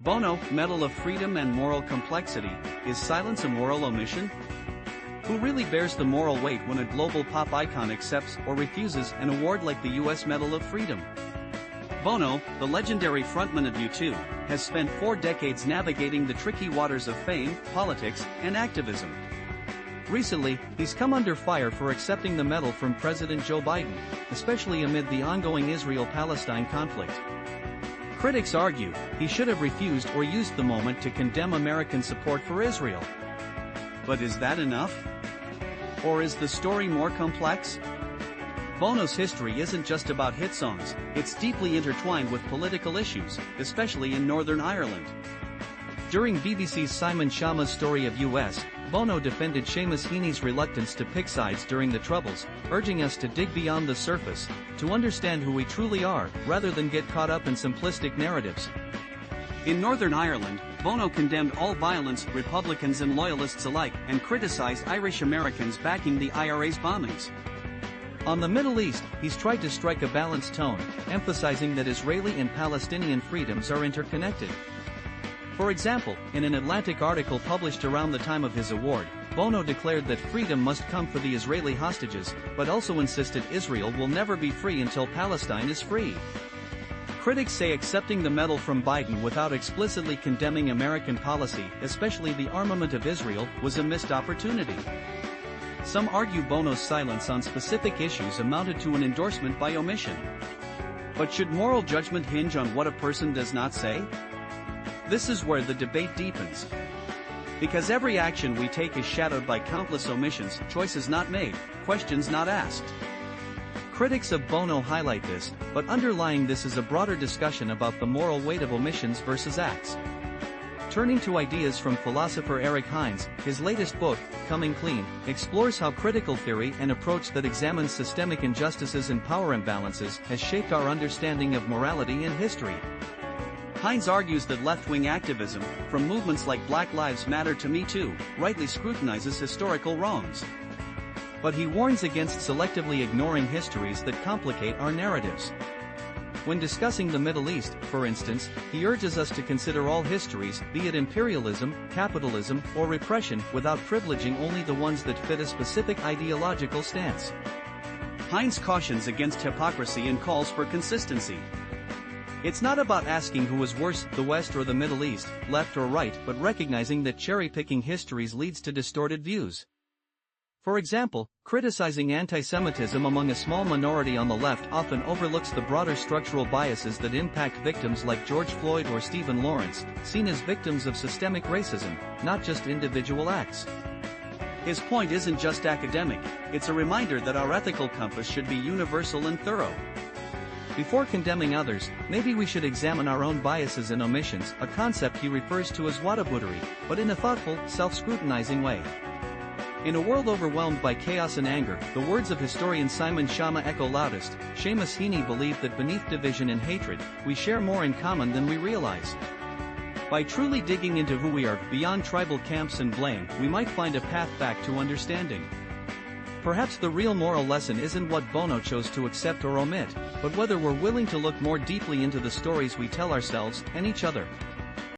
Bono, Medal of Freedom and Moral Complexity, is silence a moral omission? Who really bears the moral weight when a global pop icon accepts or refuses an award like the US Medal of Freedom? Bono, the legendary frontman of U2, has spent 4 decades navigating the tricky waters of fame, politics, and activism. Recently, he's come under fire for accepting the medal from President Joe Biden, especially amid the ongoing Israel-Palestine conflict. Critics argue he should have refused or used the moment to condemn American support for Israel. But is that enough? Or is the story more complex? Bono's history isn't just about hit songs, it's deeply intertwined with political issues, especially in Northern Ireland. During BBC's Simon Schama's Story of US, Bono defended Seamus Heaney's reluctance to pick sides during the Troubles, urging us to dig beyond the surface, to understand who we truly are, rather than get caught up in simplistic narratives. In Northern Ireland, Bono condemned all violence, Republicans and Loyalists alike, and criticized Irish Americans backing the IRA's bombings. On the Middle East, he's tried to strike a balanced tone, emphasizing that Israeli and Palestinian freedoms are interconnected. For example, in an Atlantic article published around the time of his award, Bono declared that freedom must come for the Israeli hostages, but also insisted Israel will never be free until Palestine is free. Critics say accepting the medal from Biden without explicitly condemning American policy, especially the armament of Israel, was a missed opportunity. Some argue Bono's silence on specific issues amounted to an endorsement by omission. But should moral judgment hinge on what a person does not say? This is where the debate deepens. Because every action we take is shadowed by countless omissions, choices not made, questions not asked. Critics of Bono highlight this, but underlying this is a broader discussion about the moral weight of omissions versus acts. Turning to ideas from philosopher Eric Hines, his latest book, Coming Clean, explores how critical theory, an approach that examines systemic injustices and power imbalances, has shaped our understanding of morality and history. Hines argues that left-wing activism, from movements like Black Lives Matter to Me Too, rightly scrutinizes historical wrongs. But he warns against selectively ignoring histories that complicate our narratives. When discussing the Middle East, for instance, he urges us to consider all histories, be it imperialism, capitalism, or repression, without privileging only the ones that fit a specific ideological stance. Hines cautions against hypocrisy and calls for consistency. It's not about asking who was worse, the West or the Middle East, left or right, but recognizing that cherry-picking histories leads to distorted views. For example, criticizing anti-Semitism among a small minority on the left often overlooks the broader structural biases that impact victims like George Floyd or Stephen Lawrence, seen as victims of systemic racism, not just individual acts. His point isn't just academic, it's a reminder that our ethical compass should be universal and thorough. Before condemning others, maybe we should examine our own biases and omissions, a concept he refers to as whataboutery, but in a thoughtful, self-scrutinizing way. In a world overwhelmed by chaos and anger, the words of historian Simon Schama echo loudest. Seamus Heaney believed that beneath division and hatred, we share more in common than we realize. By truly digging into who we are, beyond tribal camps and blame, we might find a path back to understanding. Perhaps the real moral lesson isn't what Bono chose to accept or omit, but whether we're willing to look more deeply into the stories we tell ourselves and each other.